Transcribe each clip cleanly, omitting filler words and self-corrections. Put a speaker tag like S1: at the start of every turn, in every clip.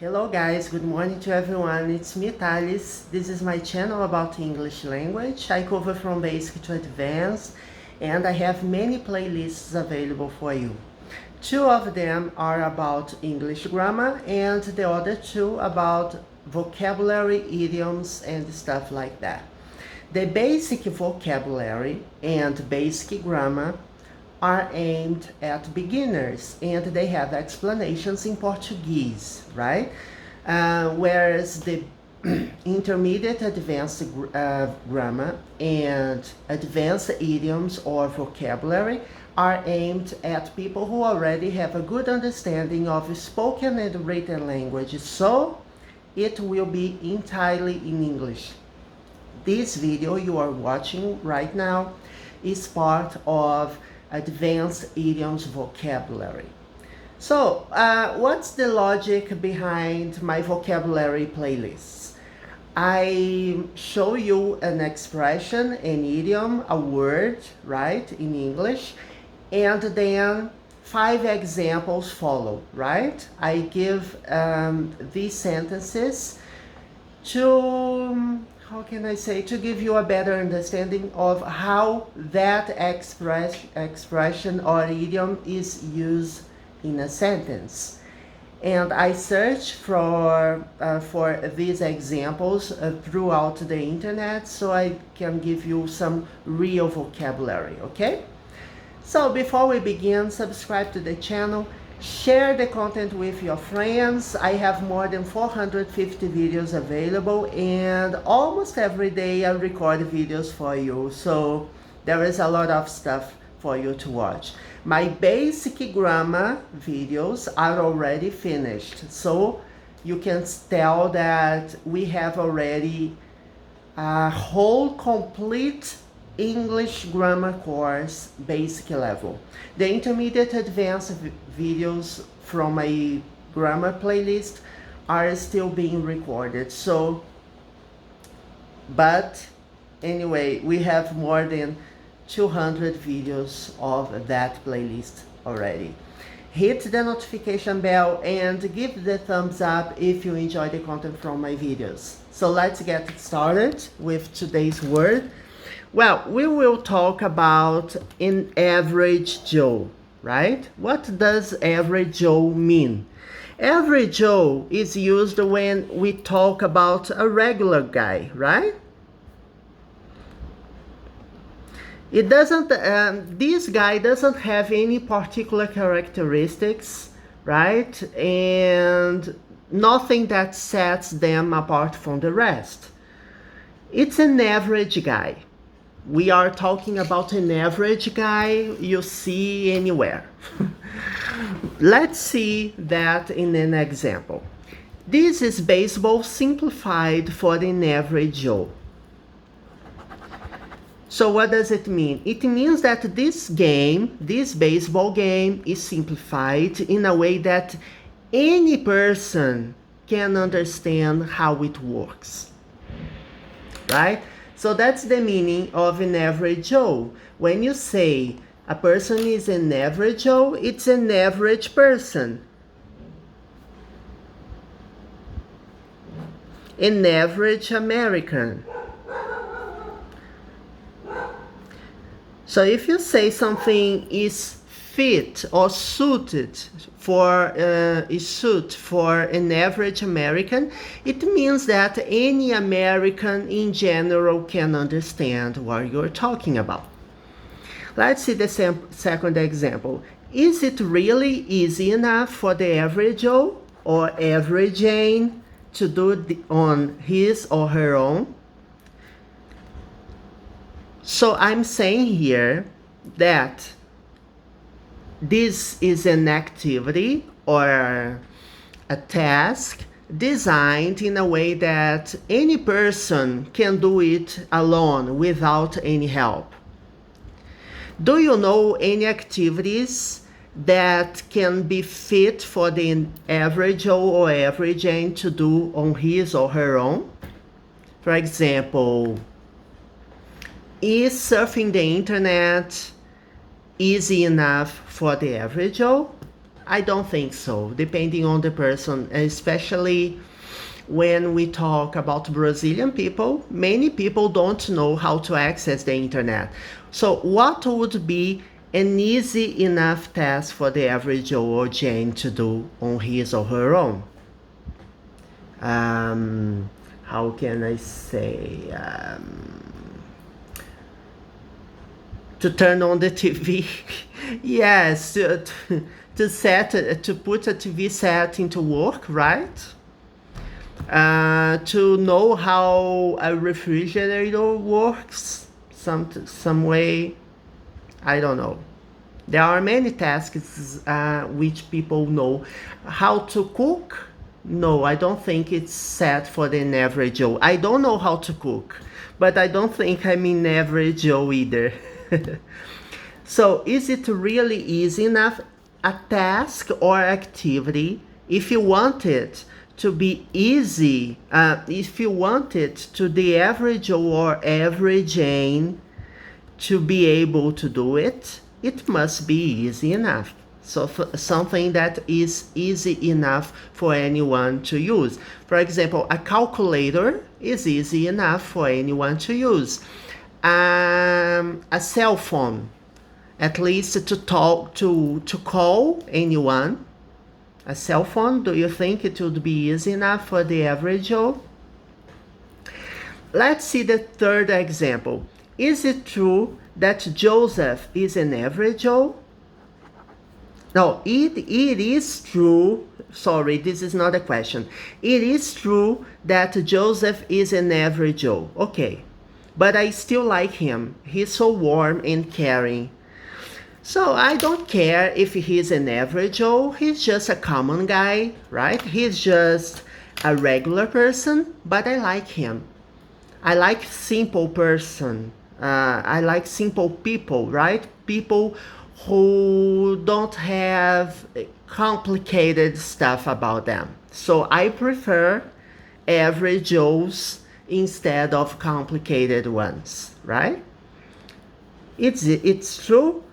S1: Hello guys, good morning to everyone. It's me, Thales. This is my channel about English language. I cover from basic to advanced and I have many playlists available for you. Two of them are about English grammar and the other two about vocabulary, idioms and stuff like that. The basic vocabulary and basic grammar are aimed at beginners and they have explanations in Portuguese, right? Whereas the intermediate advanced grammar and advanced idioms or vocabulary are aimed at people who already have a good understanding of spoken and written language, so it will be entirely in English. This video you are watching right now is part of advanced idioms vocabulary. So, what's the logic behind my vocabulary playlists? I show you an expression, an idiom, a word, right, in English, and then 5 examples follow, right? I give these sentences to, how can I say, to give you a better understanding of how that expression or idiom is used in a sentence. And I search for these examples throughout the internet so I can give you some real vocabulary, okay? So before we begin, subscribe to the channel, share the content with your friends. I have more than 450 videos available and almost every day I record videos for you. So there is a lot of stuff for you to watch. My basic grammar videos are already finished. So you can tell that we have already a whole complete English grammar course basic level. The intermediate advanced videos from my grammar playlist are still being recorded. So, but anyway, we have more than 200 videos of that playlist already. Hit the notification bell and give the thumbs up if you enjoy the content from my videos. So let's get started with today's word. Well, we will talk about an average Joe, right? What does average Joe mean? Average Joe is used when we talk about a regular guy, right? It doesn't, this guy doesn't have any particular characteristics, right? And nothing that sets them apart from the rest. It's an average guy. We are talking about an average guy you see anywhere. Let's see that in an example. This is baseball simplified for an average Joe. So what does it mean? It means that this game, this baseball game, is simplified in a way that any person can understand how it works, right? So that's the meaning of an average Joe. When you say a person is an average Joe, it's an average person. An average American. So if you say something is fit or suited for an average American, it means that any American in general can understand what you're talking about. Let's see the second example. Is it really easy enough for the average Joe or average Jane to do on his or her own? So I'm saying here that this is an activity or a task designed in a way that any person can do it alone without any help. Do you know any activities that can be fit for the average Joe or average Jane to do on his or her own? For example, is surfing the internet easy enough for the average Joe? I don't think so, depending on the person, especially when we talk about Brazilian people. Many people don't know how to access the internet. So what would be an easy enough task for the average Joe or Jane to do on his or her own? How can I say? To turn on the TV. Yes, to put a TV set into work, right? To know how a refrigerator works, some way. I don't know. There are many tasks which people know. How to cook? No, I don't think it's set for the average Joe. I don't know how to cook, but I don't think I'm an average Joe either. So is it really easy enough? A task or activity, if you want it to be easy, if you want it to the average Joe or average Jane to be able to do it, it must be easy enough. So something that is easy enough for anyone to use. For example, a calculator is easy enough for anyone to use. A cell phone, at least to talk to call anyone. A cell phone, do you think it would be easy enough for the average Joe? Let's see the third example. Is it true that Joseph is an average Joe? No, it is true. Sorry, this is not a question. It is true that Joseph is an average Joe. Okay, but I still like him. He's so warm and caring. So I don't care if he's an average Joe. He's just a common guy, right? He's just a regular person, but I like him. I like simple person. I like simple people, right? People who don't have complicated stuff about them. So I prefer average Joes instead of complicated ones, right? It's true.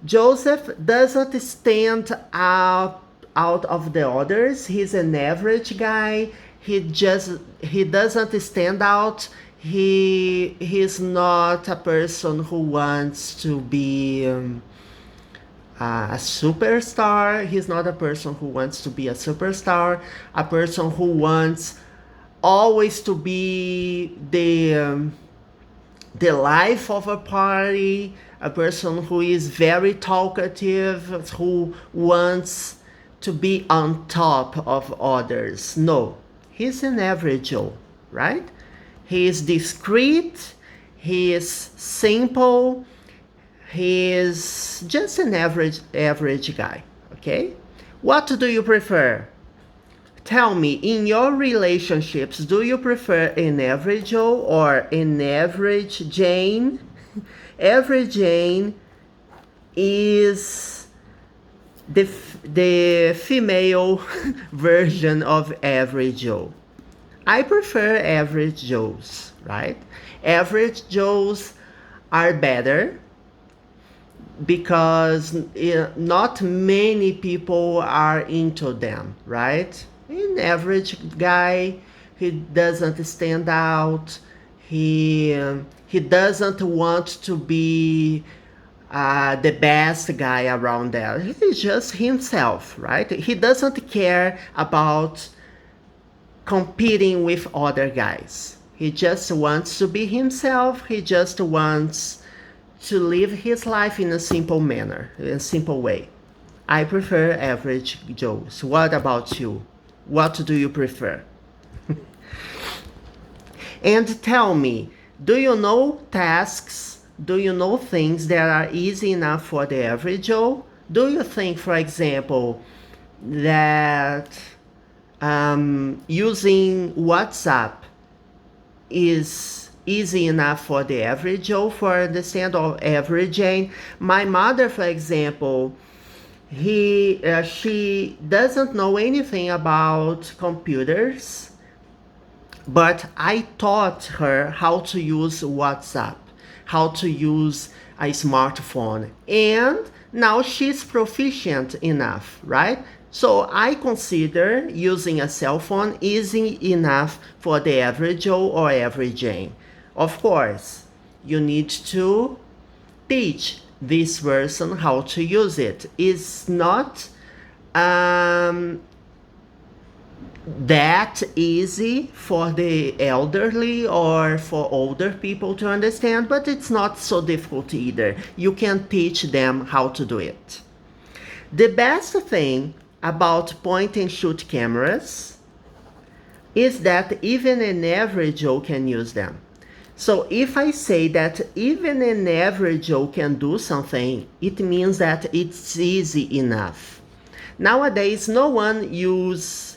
S1: Joseph doesn't stand out of the others. He's an average guy. He doesn't stand out. He's not a person who wants to be a superstar. He's not a person who wants to be a superstar. A person who wants always to be the life of a party. A person who is very talkative, who wants to be on top of others. No, he's an average Joe, right? He is discreet, he is simple, he is just an average guy, okay? What do you prefer? Tell me, in your relationships, do you prefer an average Joe or an average Jane? Average Jane is the female version of average Joe. I prefer average Joes, right? Average Joes are better because not many people are into them, right? An average guy, he doesn't stand out. He doesn't want to be the best guy around there. He's just himself, right? He doesn't care about competing with other guys. He just wants to be himself. He just wants to live his life in a simple manner, in a simple way. I prefer average Joes. What about you? What do you prefer? And tell me, do you know tasks? Do you know things that are easy enough for the average Joe? Do you think, for example, that using WhatsApp is easy enough for the average Joe, for understand, or average Jane? My mother, for example, she doesn't know anything about computers, but I taught her how to use WhatsApp, how to use a smartphone, and Now she's proficient enough, right? So I consider using a cell phone easy enough for the average Joe or average Jane. Of course, you need to teach this person how to use it. It's not that easy for the elderly or for older people to understand, but it's not so difficult either. You can teach them how to do it. The best thing about point and shoot cameras is that even an average Joe can use them. So if I say that even an average Joe can do something, it means that it's easy enough. Nowadays, no one uses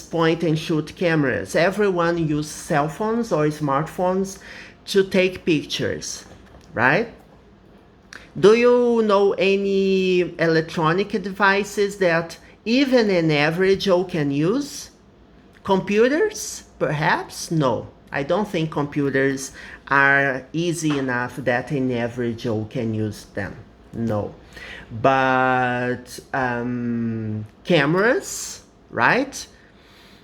S1: point and shoot cameras. Everyone uses cell phones or smartphones to take pictures, right? Do you know any electronic devices that even an average Joe can use? Computers, perhaps? No. I don't think computers are easy enough that an average Joe can use them. No. But cameras, right?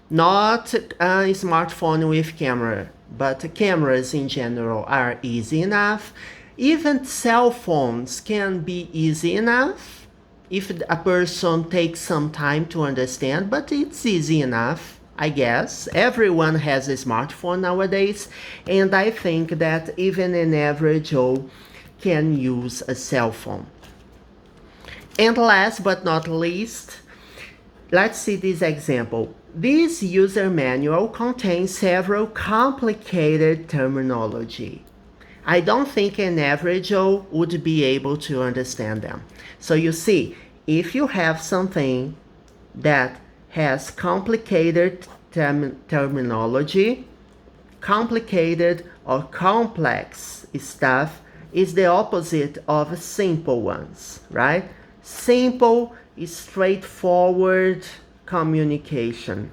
S1: Not a smartphone with camera, but cameras in general are easy enough. Even cell phones can be easy enough if a person takes some time to understand, but it's easy enough. I guess everyone has a smartphone nowadays, and I think that even an average Joe can use a cell phone. And last but not least, let's see this example. This user manual contains several complicated terminology. I don't think an average Joe would be able to understand them. So you see, if you have something that has complicated terminology, complicated or complex stuff is the opposite of simple ones, right? Simple is straightforward communication.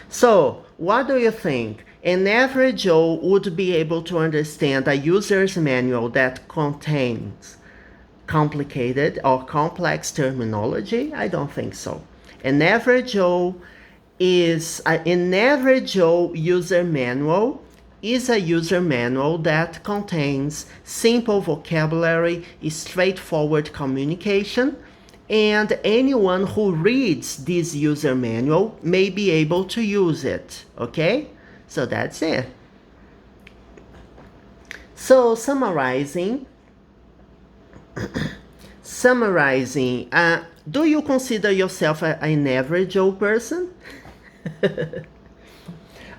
S1: So, what do you think? An average Joe would be able to understand a user's manual that contains complicated or complex terminology? I don't think so. An average Joe user manual is a user manual that contains simple vocabulary, straightforward communication, and anyone who reads this user manual may be able to use it, okay? So that's it. So summarizing, do you consider yourself an average Joe person?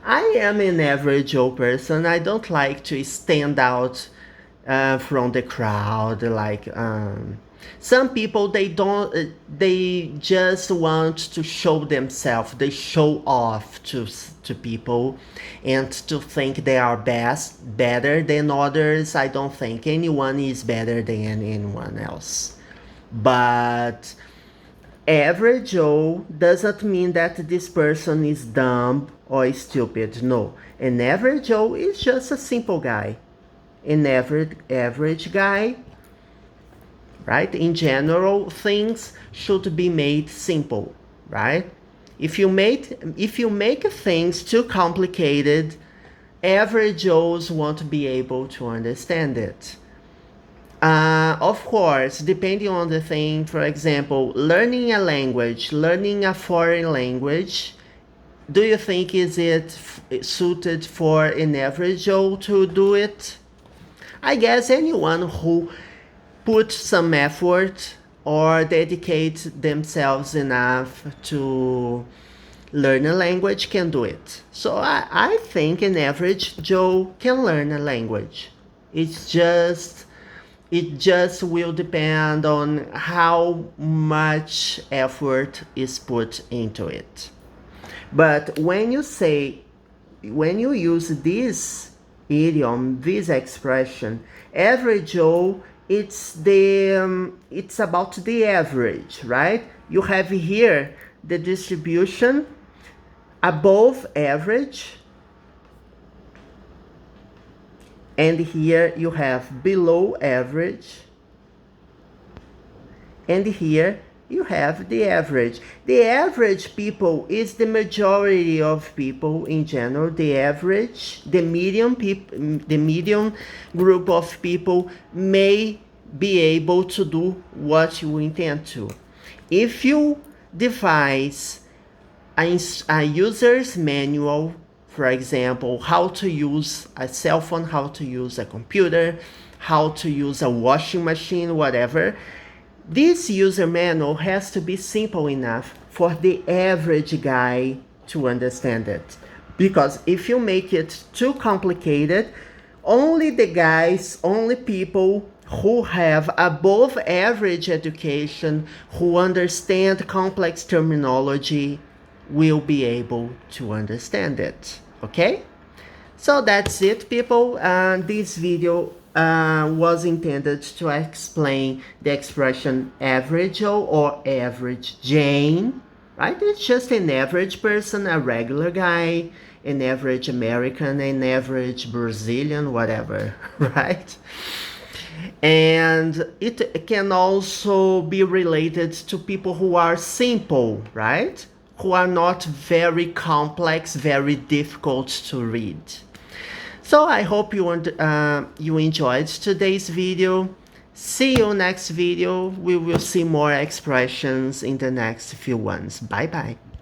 S1: I am an average Joe person. I don't like to stand out from the crowd. Like some people, they just want to show themselves. They show off to people and to think they are better than others. I don't think anyone is better than anyone else. But average Joe doesn't mean that this person is dumb or stupid. No, an average Joe is just a simple guy. An average guy, right? In general, things should be made simple, right? If you make things too complicated, average Joes won't be able to understand it. Of course, depending on the thing, for example, learning a language, learning a foreign language, do you think is it suited for an average Joe to do it? I guess anyone who put some effort or dedicate themselves enough to learn a language can do it. So I think an average Joe can learn a language. It just will depend on how much effort is put into it. But when you use this idiom, this expression, average Joe, it's about the average, right? You have here the distribution above average And here you have below average. And here you have the average. The average people is the majority of people in general. The average, the medium group of people may be able to do what you intend to. If you devise a user's manual, for example, how to use a cell phone, how to use a computer, how to use a washing machine, whatever, this user manual has to be simple enough for the average guy to understand it. Because if you make it too complicated, only people who have above average education, who understand complex terminology, will be able to understand it. Okay? So that's it, people. This video was intended to explain the expression average Joe or average Jane, right? It's just an average person, a regular guy, an average American, an average Brazilian, whatever, right? And it can also be related to people who are simple, right? Who are not very complex, very difficult to read. So I hope you enjoyed today's video. See you next video. We will see more expressions in the next few ones. Bye bye.